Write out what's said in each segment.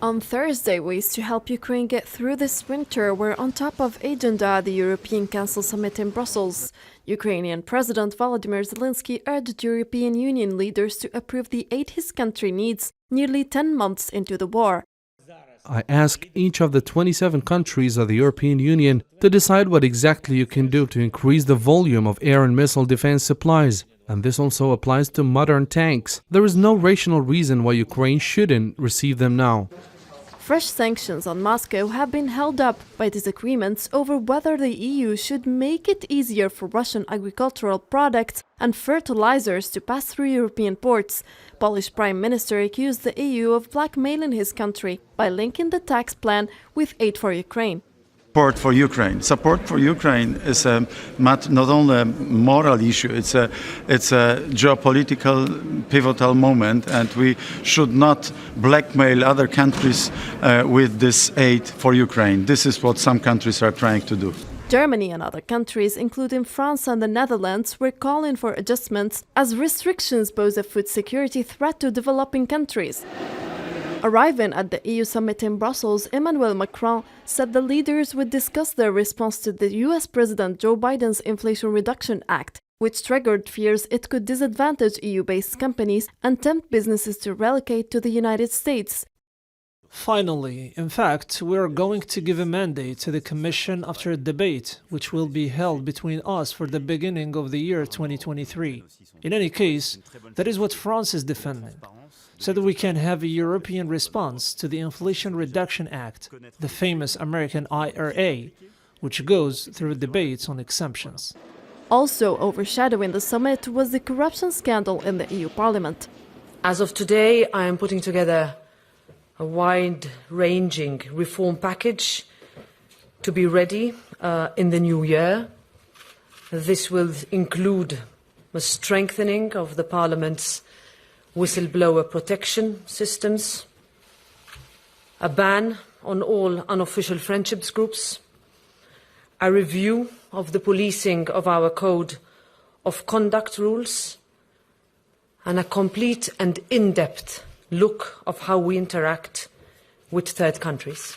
On Thursday, ways to help Ukraine get through this winter were on top of agenda at the European Council summit in Brussels. Ukrainian President Volodymyr Zelensky urged European Union leaders to approve the aid his country needs nearly 10 months into the war. I ask each of the 27 countries of the European Union to decide what exactly you can do to increase the volume of air and missile defense supplies. And this also applies to modern tanks. There is no rational reason why Ukraine shouldn't receive them now. Fresh sanctions on Moscow have been held up by disagreements over whether the EU should make it easier for Russian agricultural products and fertilizers to pass through European ports. Polish Prime Minister accused the EU of blackmailing his country by linking the tax plan with aid for Ukraine. Support for Ukraine. Support for Ukraine is not only a moral issue, it's a geopolitical pivotal moment, and we should not blackmail other countries with this aid for Ukraine. This is what some countries are trying to do. Germany and other countries, including France and the Netherlands, were calling for adjustments as restrictions pose a food security threat to developing countries. Arriving at the EU summit in Brussels, Emmanuel Macron said the leaders would discuss their response to the US President Joe Biden's Inflation Reduction Act, which triggered fears it could disadvantage EU-based companies and tempt businesses to relocate to the United States. Finally, in fact, we are going to give a mandate to the Commission after a debate which will be held between us for the beginning of the year 2023. In any case, that is what France is defending, so that we can have a European response to the Inflation Reduction Act, the famous American IRA, which goes through debates on exemptions. Also overshadowing the summit was the corruption scandal in the EU Parliament. As of today, I am putting together a wide-ranging reform package to be ready in the new year. This will include a strengthening of the Parliament's whistleblower protection systems, a ban on all unofficial friendships groups, a review of the policing of our code of conduct rules, and a complete and in-depth look of how we interact with third countries.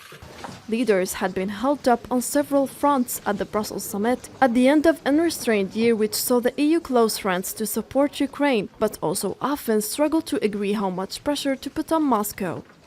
Leaders had been held up on several fronts at the Brussels summit at the end of an unrestrained year which saw the EU close friends to support Ukraine, but also often struggled to agree how much pressure to put on Moscow.